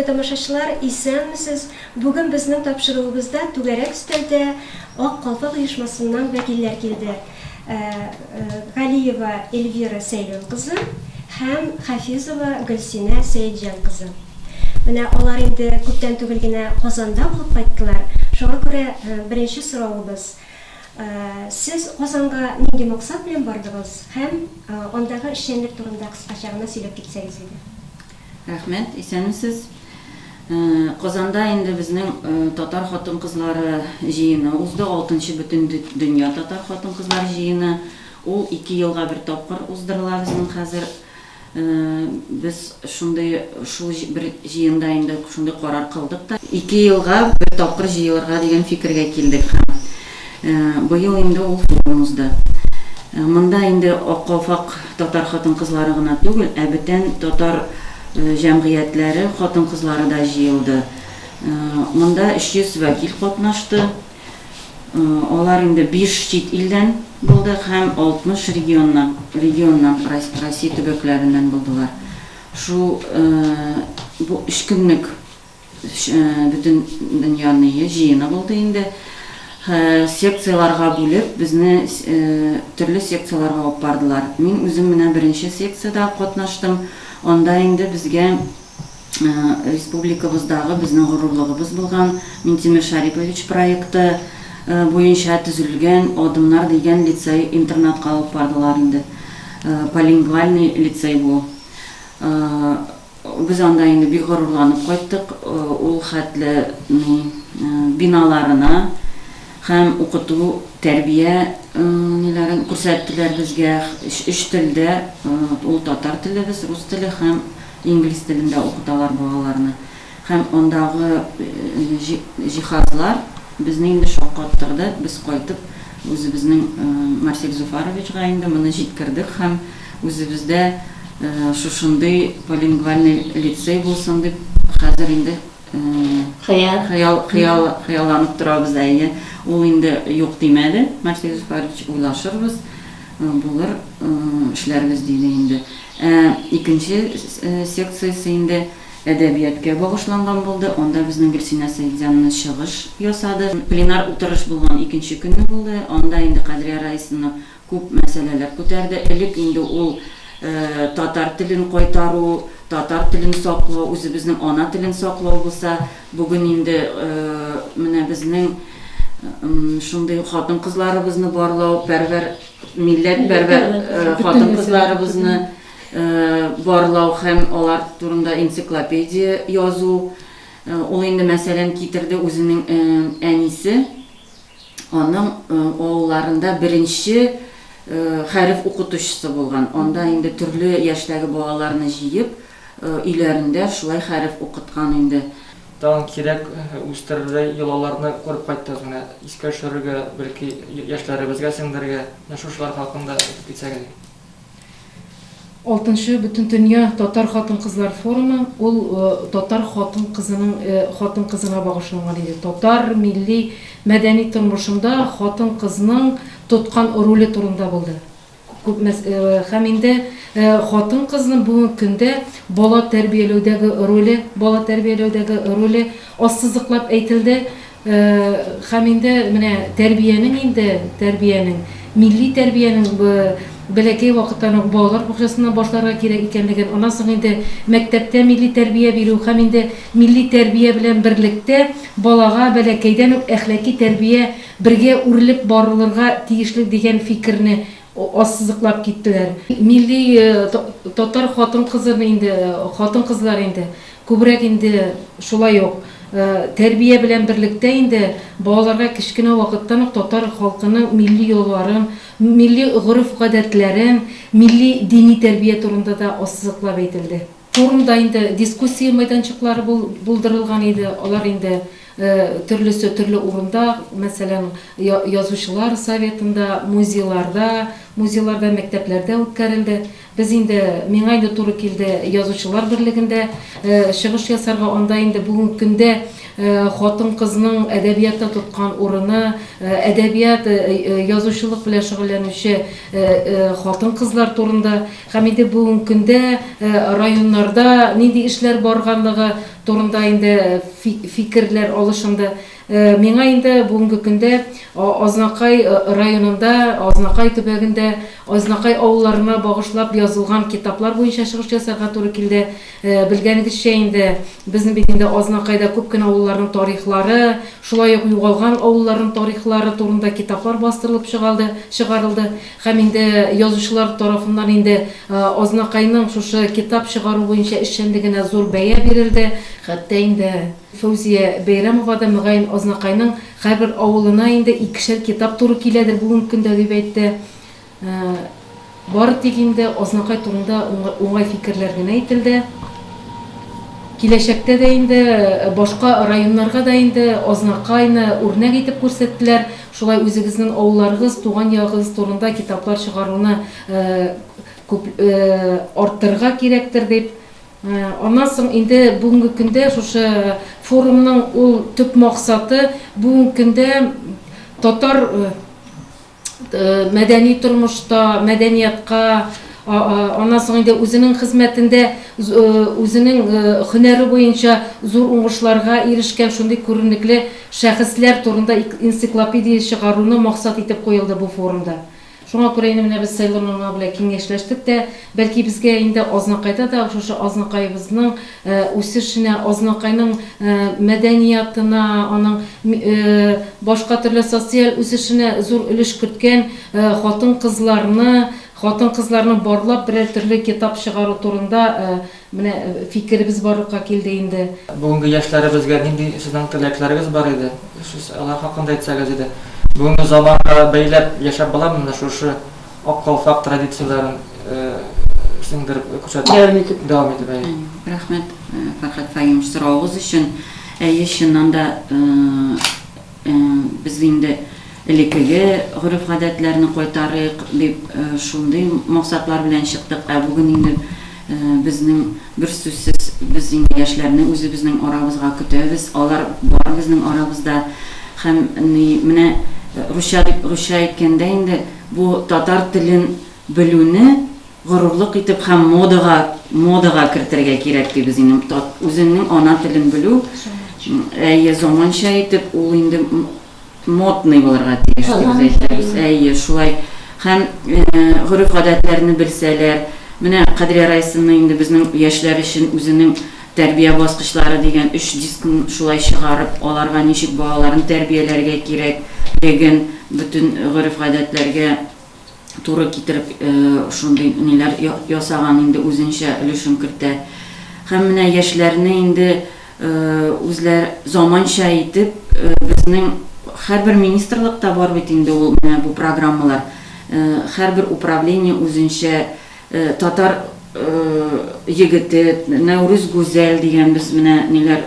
Хөрмәтле тамашачылар, исәнмесез? Бүген безнең тапшыруыбызда түгәрәк өстәлдә Ак Калфак оешмасыннан вәкилләр килде. Галиева Эльвира Сәйлен кызы һәм Хафизова Гөлсинә Сәйетҗан кызы. Менә алар инде күптән түгел генә Казанда булып кайттылар. Шуңа күрә беренче соравыбыз: сез Казанга нинди максат белән бардыгыз һәм андагы эшчәнлек турында кыскача гына сөйләп китсәгез иде. Рәхмәт, исәнмесез? Казанда инде безнең татар хатын-кызлары җыены узды, 6-нчы бөтен дөнья татар хатын-кызлар җыены. Ул 2 елга бер тапкыр уздырыла безнең хәзер. Без шундый шул бер җыенда инде шундый карар кылдык та 2 елга бер тапкыр җыелырга дигән фикергә килдек. Быел инде ул форум узды. Монда инде Ак Калфак татар хатын-кызлары гына түгел, бөтен татар җәмгыятьләре хатын-кызлары да җыелды. Монда 300 вәкил катнашты. Алар инде 5 чит илдән булды һәм 60 регионнан Россия төбәкләреннән булдылар. Шу бу 3 көнлек бөтен дөньяны җыены булды инде. Секцияларга бүлеп, безне төрле секцияларга алып бардылар. Мин үзем менә беренче секцияда катнаштым. Анда инде безгә республикабыздагы безнең горурлыгыбыз булган Минтимер Шарипович проекты буенча төзелгән Адымнар дигән лицей-интернатка алып бардылар инде. Полингвальный лицей бу. Без анда инде бик горурланып кайттык. Ул хәтле биналарына һәм укыту, тәрбия ниләрен күрсәттеләр безгә. 3 телдә, ул татар теле, рус теле һәм инглиз телендә укыталар балаларны. Һәм андагы җиһазлар безне инде шаккаттырды. Без кайтып үзебезнең Марсель Зуфаровичга инде моны җиткердек һәм үзебездә шушындый полингвальный лицей булсын дип хәзер инде хыялланып торабыз әйе. Ул инде юк димәде. Марсель Зуфарович уйлашырбыз, булыр эшләрбез диде инде. Икенче секциясе инде әдәбиятка багышланган булды. Анда безнең Гөлсинә Сәйетҗанны чыгыш ясады. Пленар утырыш булган икенче көнне булды. Анда инде Кадрия Раисовна күп мәсьәләләр күтәрде. Элек инде ул татар телен кайтару, татар телен саклау, үзебезнең ана телен саклау булса, бүген инде менә безнең шундый хатын-кызларыбызны барлау, милләт бәрбәр хатын-кызларыбызны барлау һәм алар турында энциклопедия язу. Ул инде мәсәлән китерде үзенең әнисе. Аның авылларында беренче хәреф укытучысы булган. Анда инде төрле яшьтәге балаларны җыеп, өйләрендә шулай хәреф укыткан инде. Тагын кирәк үстерергә йолаларны күреп кайттык менә. Искә төшерергә, бәлки яшьләребезгә сеңдерергә, шушылар хакында әйтсәгез. 6-нчы бөтен дөнья татар хатын-кызлар форумы ул татар хатын-кызына багышланган иде. Татар милли мәдәни тормышында хатын-кызның тоткан роле турында булды. Һәм инде хатын-кызның бүгенге көндә бала тәрбияләүдәге роле ассызыклап әйтелде. Һәм инде менә тәрбиянең милли тәрбиянең бәләкәй вакыттан ук балалар бакчасыннан башларга кирәк икәнлеген, аннан соң инде мәктәптә милли тәрбия бирү һәм инде милли тәрбия белән берлектә балага бәләкәйдән ук әхлаки тәрбия бергә үрелеп барылырга тиешлек дигән фикерне ассызыклап киттеләр. Милли татар хатын-кызлар инде күбрәк инде шулай ук тәрбия белән берлектә инде балаларга кичкенә вакыттан ук татар халкының милли юлларын, милли гореф-гадәтләрен, милли дини тәрбия турында да ассызыклап әйтелде. Форумда инде дискуссия мәйданчыклары булдырылган иде. Алар инде төрлесе төрле урында, мәсәлән, язучылар советында, музейларда, мәктәпләрдә үткәрелде. Без инде миңа инде туры килде язучылар берлегендә чыгыш ясарга, анда инде бүгенге көндә хатын-кызның әдәбиятта тоткан урыны, әдәбият, язучылык белән шөгыльләнүче хатын-кызлар турында һәм инде бүгенге көндә районнарда нинди эшләр барганлыгы турында инде фикерләр алышынды. Миңа инде бүгенге көндә Азнакай районында, Азнакай төбәгендә, Азнакай авылларына багышлап язылган китаплар буенча чыгыш ясарга туры килде. Белгәнегезчә инде безнең бит инде Азнакайда күп кенә авылларның тарихлары, шулай ук югалган авылларның тарихлары турында китаплар бастырылып чыгарылды. Һәм инде язучылар тарафыннан инде Азнакайның шушы китап чыгару буенча эшчәнлегенә зур бәя бирелде. Хәтта инде Фәүзия Бәйрәмова да мөгаен Азнакайның һәрбер авылына инде 2 китап туры киләдер бүгенге көндә дип әйтте. Бары тик инде Азнакай турында уңай фикерләр генә әйтелде. Киләчәктә дә инде башка районнарга да инде Азнакайны үрнәк итеп күрсәттеләр. Шулай үзегезнең авылларыгыз, туган ягыгыз турында китаплар чыгаруны арттырырга кирәктер дип. Аннан соң инде бүгенге көндә шушы форумның ул төп максаты бүгенге көндә татар мәдәни тормышта, мәдәниятка, аннан соң инде үзенең хезмәтендә, үзенең һөнәре буенча зур уңышларга ирешкән шундый күренекле шәхесләр турында энциклопедия чыгаруны максат итеп куелды бу форумда. Шуңа күрә инде менә без Сайлануна белән киңәшләштек тә, бәлки безгә инде Азнакайда да шушы Азнакайыбызның үсешенә, Азнакайның мәдәниятына, аның башка төрле социаль үсешенә зур өлеш керткән хатын-кызларны барлап берәр төрле китап чыгару турында менә фикеребез барлыкка килде инде. Бүгенге яшьләребезгә нинди сезнең теләкләрегез бар иде? Алар хакында әйтсәгез иде. Бүгенге заманга бәйләп яшәп буламы шушы ак калфак традицияләрен сеңдереп күрсәтеп дәвам итеп. Рәхмәт, Фәрхәт Фәгыймов, сораугыз өчен. Чыннан да без инде элекеге гореф-гадәтләрне кайтарыйк дип шундый максатлар белән чыктык. Бүген инде безнең бер сүзсез без инде яшьләрне үзебезнең арабызга көтәбез. Алар бар безнең арабызда. Һәм менә русча әйткәндә инде бу татар телен белүне горурлык итеп һәм модага кертергә кирәк дип без инде үзенең ана телен белү заманча итеп ул инде модный булырга тиеш дип әйтәбез. Шулай һәм гореф-гадәтләрне белсәләр, менә Кадрия Райсының инде безнең яшьләр өчен үзенең тәрбия баскычлары дигән 3 дискын шулай чыгарып, аларга ничек балаларын тәрбияләргә кирәклеген бүтән гореф-гадәтләргә туры китереп шундый ниләр ясаган инде үзенчә өлешен кертә. Һәм менә яшьләрне инде үзләр заманча итеп безнең һәрбер министрлыкта бар бит инде ул менә бу программалар. Һәрбер управление үзенчә татар егете, Нәүрүз гүзәл дигән без менә ниләр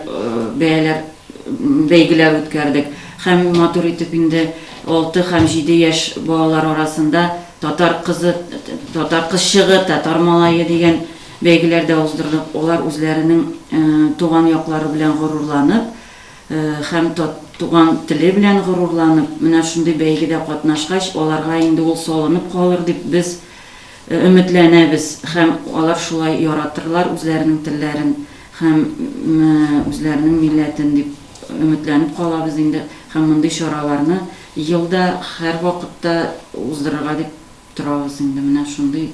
бәйгеләр үткәрдек. Һәм матур итеп инде 6 һәм 7 яшь балалар арасында татар кызчыгы, татар малае дигән бәйгеләрдә уздырдык. Алар үзләренең туган яклары белән горурланып, һәм туган теле белән горурланып, менә шундый бәйгедә катнашкач, аларга инде ул салынып калыр дип без өметләнәбез. Һәм алар шулай яратырлар үзләренең телләрен һәм үзләренең милләтен дип өметләнеп калабыз инде. Һәм мондый чараларны елда һәр вакытта уздырырга дип торабыз инде. Менә шундый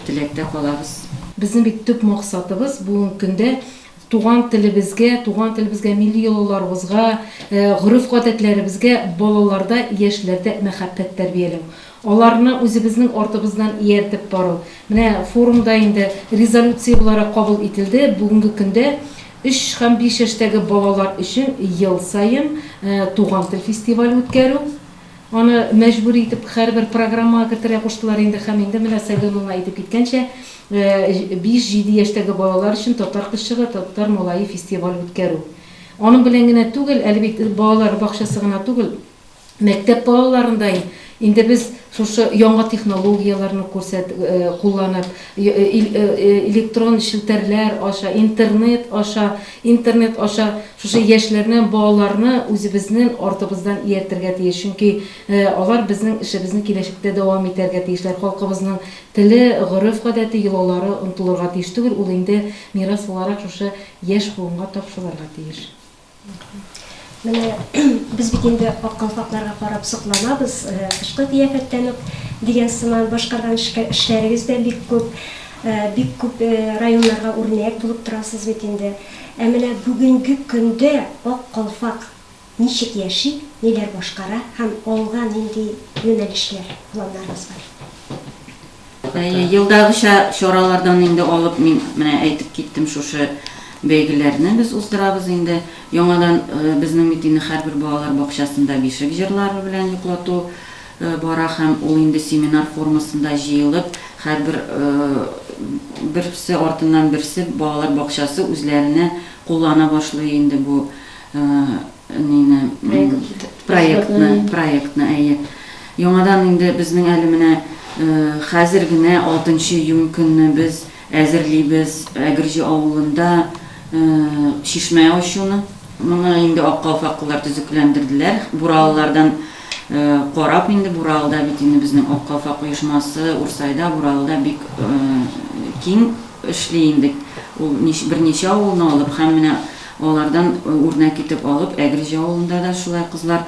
теләктә калабыз. Безнең бик төп максатыбыз бүгенге көндә туган телебезгә, милли йолаларыбызга, гореф-гадәтләребезгә балаларда, яшьләрдә мәхәббәт тәрбияләү. Аларны үзебезнең артыбыздан ияртеп бару. Менә форумда инде резолюция буларак кабул ителде. Бүгенге көндә 3 һәм 5 яшьтәге балалар өчен ел сайын туган тел фестивале үткәрү. Аны мәҗбүри итеп һәрбер программага кертергә куштылар инде. Һәм инде менә Сәйдуллина әйтеп киткәнчә 5-7 яшьтәге балалар өчен татар кызчыгы, татар малае фестиваль үткәрү. Onun bilen gene түгел, әлбәттә балалар бакчасы гына түгел, мәктәп балаларында инде без шушы яңа технологияларны кулланып, электрон шелтәрләр аша, интернет аша шушы яшьләрне, балаларны үзебезнең артыбыздан ияртергә тиеш. Чөнки алар безнең эшебезне киләчәктә дәвам итәргә тиешләр. Халкыбызның теле, гореф, гадәте, йолалары онытылырга тиеш түгел. Ул инде мирас буларак шушы яшь буынга тапшырылырга тиеш. Менә без бит инде аккалфакларга карап сокланабыз, кышкы кыяфәттән үк дигән сыман башкарган эшләрегез дә бик күп районнарга үрнәк булып торасыз бит инде. Менә бүгенге көндә аккалфак ничек яши, ниләр башкара һәм алга нинди юнәлешләр, планнарыбыз бар? Елдагыча чаралардан инде алып мин менә әйтеп киттем шушы бәйгеләрне без уздырабыз инде. Яңадан безнең бит инде һәрбер балалар бакчасында бишек җырлары белән йоклату бара һәм ул инде семинар формасында җыелып, һәрбер берсе артыннан берсе балалар бакчасы үзләренә куллана башлый инде бу проектны. Яңадан инде безнең әле менә хәзер генә 6 июнь көнне без әзерлибез Әгерҗе авылында шишмә ачуны. Моны инде аккалфаклар төзекләндерделәр. Бураллардан карап инде Буралда бит инде безнең аккалфак оешмасы Урсайда, Буралда бик киң эшли инде. Ул берничә авылны алып һәм менә алардан үрнәк итеп алып Әгерҗе авылында да шулай кызлар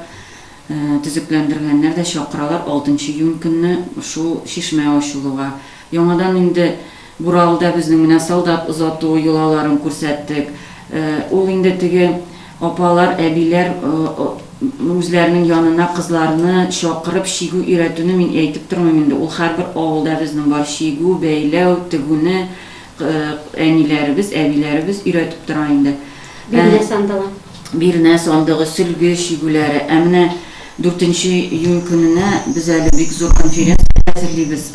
төзекләндергәннәр дә чакыралар 6 июнь көнне шул шишмә ачулыга. Яңадан инде Буралда безнең менә солдат озату юлаларын күрсәттек. Ул инде теге апалар, әбиләр үзләренең янына кызларны чакырып шигү өйрәтүне мин әйтеп тормыйм инде. Ул һәрбер авылда безнең бар шигү, бәйләү, тегүне әниләребез, әбиләребез өйрәтеп тора инде. Бирнә сандыгы, сөлге шигүләре. Менә 4 июнь көненә без әле бик зур конференция әзерлибез.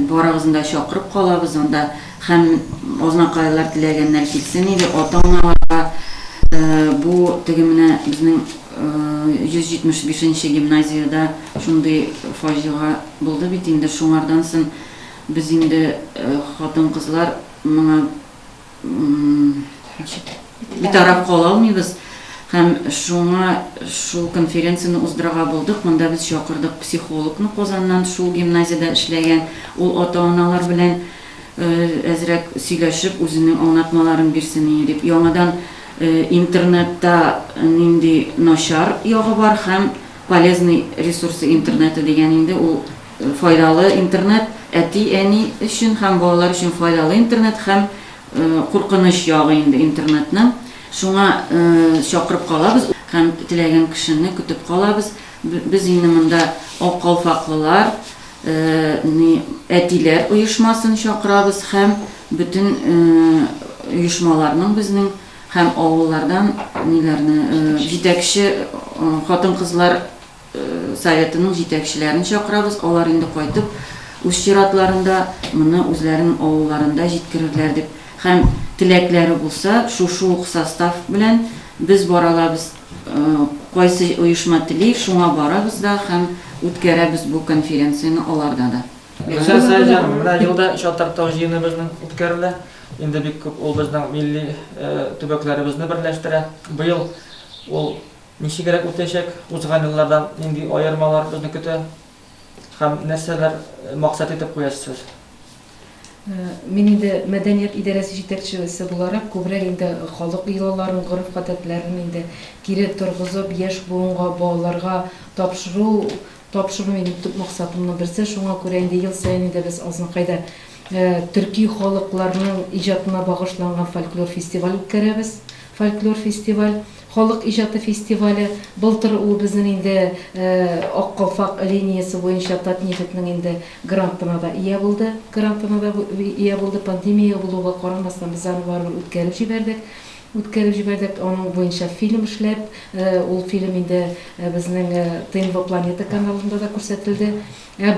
Барыгызны да чакырып калабыз анда һәм азнакайлар теләгәннәр килсен иде. Ата-аналарга бу теге менә безнең 175-нче гимназиядә шундый фаҗига булды бит инде. Шуңардан соң без инде хатын-кызлар моңа битараф кала алмыйбыз. Һәм шуңа шул конференцияны уздырырга булдык. Монда без чакырдык психологны Казаннан, шул гимназиядә эшләгән. Ул ата-аналар белән әзрәк сөйләшеп, үзенең аңлатмаларын бирсен дип. Яңадан интернетта нинди начар ягы бар һәм полезный ресурсы интернеты дигән инде ул файдалы интернет әти-әни өчен һәм балалар өчен файдалы интернет һәм куркыныч ягы инде интернетның. Шуңа чакырып калабыз һәм теләгән кешене көтеп калабыз. Без инде монда аккалфаклылар, әтиләр оешмасын чакырабыз һәм бүтән оешмаларның безнең һәм авыллардан ниләрне җитәкче хатын-кызлар советының җитәкчеләрен чакырабыз. Алар инде кайтып үз чиратларында моны үзләренең авылларында җиткерерләр дип һәм теләкләре булса, шушы состав белән без баралабыз. Кайсы оешма тели, шуңа барабыз да һәм үткәрәбез бу конференцияны аларда да. Сәҗән, менә елда Чатартау җыены безнең үткәрелә. Инде бик күп ул безнең милли төбәкләребезне берләштерә. Быел ул ничегрәк үтәчәк? Узган еллардан нинди аермалар безне көтә? Һәм нәрсәләр максат итеп куясыз? Мин инде мәдәният идарәсе җитәкчесе буларак күбрәк инде халык йолаларын, гореф-гадәтләрен инде кире торгызып, яшь буынга, балаларга тапшыру минем төп максатымның берсе. Шуңа күрә инде ел саен инде без азнакайда төрки халыкларның иҗатына багышланган фольклор фестиваль үткәрәбез. Фольклор фестиваль, халык иҗаты фестивале. Былтыр ул безнең инде Аккалфак линиясе буенча Татнефтьнең инде грантына да ия булды. Пандемия булуга карамастан без аны барып үткәреп җибәрдек. үткәреп җибәрдек. Аның буенча фильм эшләп, ул фильм инде безнең ТНВ Планета каналында да күрсәтелде.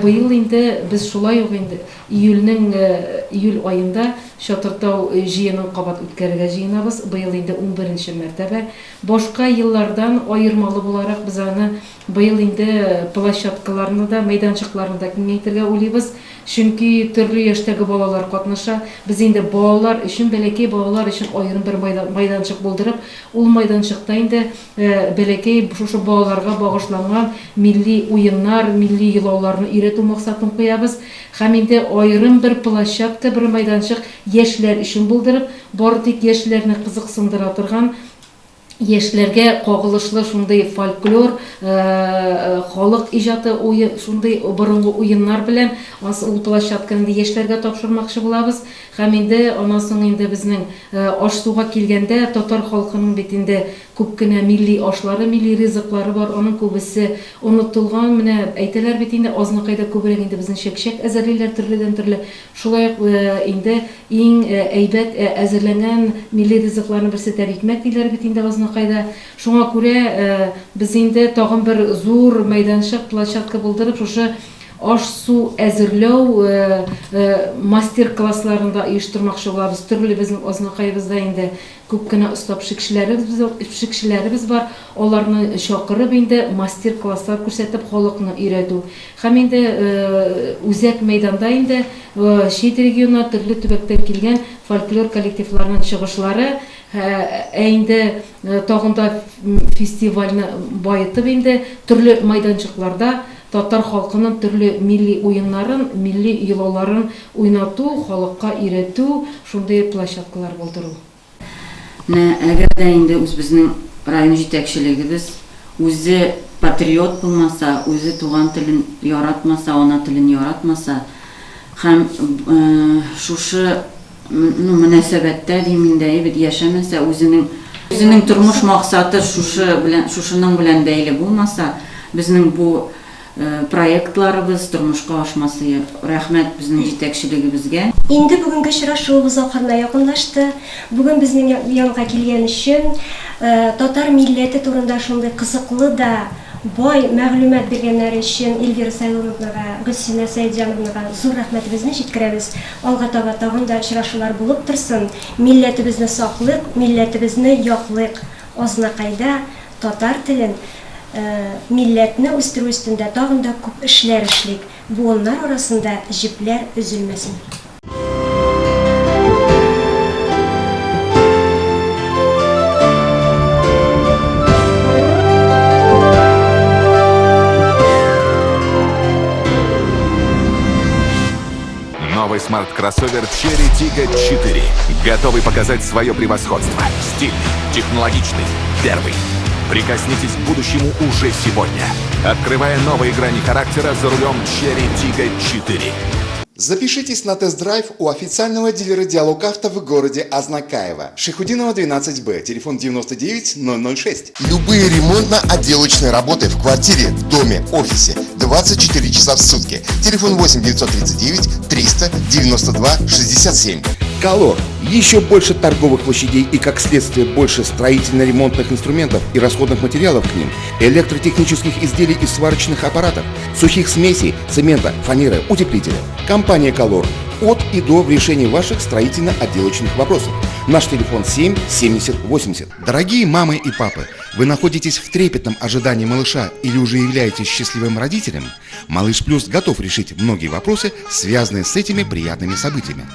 Быел инде без шулай ук инде июль айында Чатыртау җыенын кабат үткәрергә җыенабыз. Быел инде 11нче мәртәбә. Башка еллардан аермалы буларак без аны быел инде площадкаларны да, мәйданчыкларны да киңәйтергә уйлыйбыз. Чөнки төрле яшьтәге балалар катнаша. Без инде балалар өчен, бәләкәй балалар өчен аерым бер мәйданчык булдырып, ул мәйданчыкта инде бәләкәй шушы балаларга багышланган милли уеннар, милли йолаларны өйрәтү максатын куябыз. Һәм инде аерым бер площадка, бер мәйданчык яшьләр өчен булдырып, бары тик яшьләрне кызыксындыра торган, яшьләргә кагылышлы шундый фольклор, халык иҗаты шундый борынгы уеннар белән ул площадканы яшьләргә тапшырмакчы булабыз. Һәм инде аннан соң инде безнең аш-суга килгәндә татар халкының бит инде күп кенә милли ашлары, милли ризыклары бар. Аның күбесе онытылган. Менә әйтәләр бит инде азнакайда күбрәк инде безнең чәкчәк әзерлиләр төрледән-төрле. Шулай инде иң әйбәт әзерләнгән милли ризыкларның берсе тәбикмәк диләр бит инде азнакайда. Шуңа күрә без инде тагын бер зур мәйданчык, площадка булдырып, шушы аш-су әзерләү мастер-классларында оештырмакчы булабыз. Төрле безнең азнакайыбызда инде күп кенә оста пешекчеләребез бар. Аларны чакырып инде мастер-класслар күрсәтеп халыкны өйрәтү. Һәм инде үзәк мәйданда инде чит регионнан төрле төбәктән килгән фольклор коллективларының чыгышлары, инде тагын да фестивальне байытып инде төрле мәйданчыкларда татар халкының төрле милли уеннарын, милли йолаларын уйнату, халыкка өйрәтү, шундый площадкалар булдыру. Әгәр дә инде безнең район җитәкчелегебез үзе патриот булмаса, үзе туган телен яратмаса, ана телен яратмаса, һәм шушы мөнәсәбәттә димендә бит яшәмәсә, үзенең тормыш максаты шушының белән бәйле булмаса, безнең бу проектларыбыз тормышка ашмасы. Рәхмәт безнең җитәкчелегебезгә. Инде бүгенге очрашуыбыз ахырына якынлашты. Бүген безнең янга килгән өчен татар милләте турында шундый кызыклы да бай мәгълүмат биргәннәр өчен Эльвира Сайловнага, Гөлсинә Сәйдҗановнага зур рәхмәтебезне җиткерәбез. Алга таба тагын да очрашулар булып торсын. Милләтебезне саклыйк, милләтебезне яклыйк. Азнакайда татар телен милләтне үстерү өстендә тагын да күп эшләр эшлик. Буыннар арасында җипләр өзелмәсен. Новый смарт-кроссовер Cherry Tiggo 4. Готовый показать свое превосходство. Стильный, технологичный, первый. Прикоснитесь к будущему уже сегодня, открывая новые грани характера за рулем Cherry Tiggo 4. Запишитесь на тест-драйв у официального дилера Диалог Авто в городе Азнакаево. Шейхутдинова, 12Б, телефон 99006. Любые ремонтно-отделочные работы в квартире, доме, офисе 24 часа в сутки. Телефон 8 939 300 92 67. Колор. Еще больше торговых площадей и, как следствие, больше строительно-ремонтных инструментов и расходных материалов к ним, электротехнических изделий и сварочных аппаратов, сухих смесей, цемента, фанеры, утеплителя. Компания «Колор». От и до в решении ваших строительно-отделочных вопросов. Наш телефон 7 70 80. Дорогие мамы и папы, вы находитесь в трепетном ожидании малыша или уже являетесь счастливым родителем? Малыш Плюс готов решить многие вопросы, связанные с этими приятными событиями.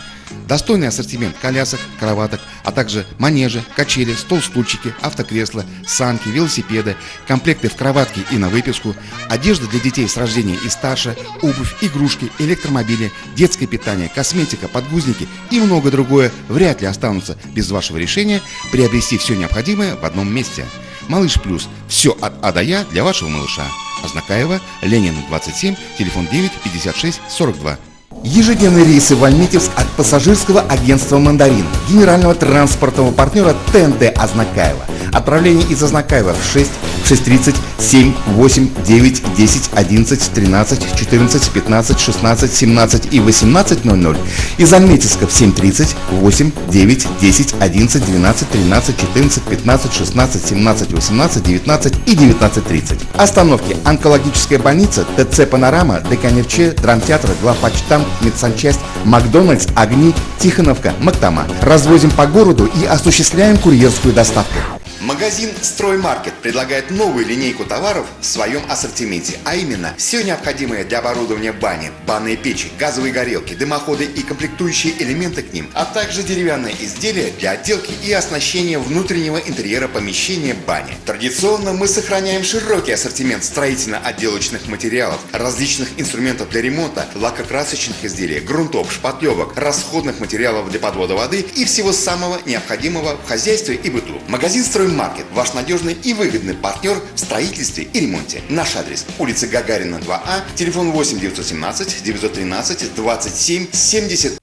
Достойный ассортимент колясок, кроваток, а также манежи, качели, стол-стульчики, автокресла, санки, велосипеды, комплекты в кроватке и на выписку, одежда для детей с рождения и старше, обувь, игрушки, электромобили, детское питание, косметика, подгузники и многое другое вряд ли останутся без вашего решения приобрести все необходимое в одном месте. Малыш Плюс. Все от А до Я для вашего малыша. Азнакаево, Ленина, 27, телефон 9 56 42. Ежедневные рейсы в Альметьевск от пассажирского агентства «Мандарин», генерального транспортного партнера ТНТ Азнакаево. Отправление из Азнакаева в 6, 630 7 8 9 10 11 13 14 15 16 17 и 18:00 и Замметьевска в 7:30 8 9 10 11 12 13 14 15 16 17 18 19 и 19:30. Остановки: онкологическая больница, ТЦ «Панорама», Деканевче, драмтеатр, главпочтамт, медсанчасть, Макдональдс, Огни, Тихоновка, Мактама. Развозим по городу и осуществляем курьерскую доставку. Магазин «Строймаркет» предлагает новую линейку товаров в своем ассортименте, а именно все необходимое для оборудования бани, банные печи, газовые горелки, дымоходы и комплектующие элементы к ним, а также деревянные изделия для отделки и оснащения внутреннего интерьера помещения бани. Традиционно мы сохраняем широкий ассортимент строительно-отделочных материалов, различных инструментов для ремонта, лакокрасочных изделий, грунтов, шпатлевок, расходных материалов для подвода воды и всего самого необходимого в хозяйстве и быту. Магазин «Строймаркет» – ваш надежный и выгодный партнер в строительстве и ремонте. Наш адрес – улица Гагарина, 2А, телефон 8 917 913 27 70.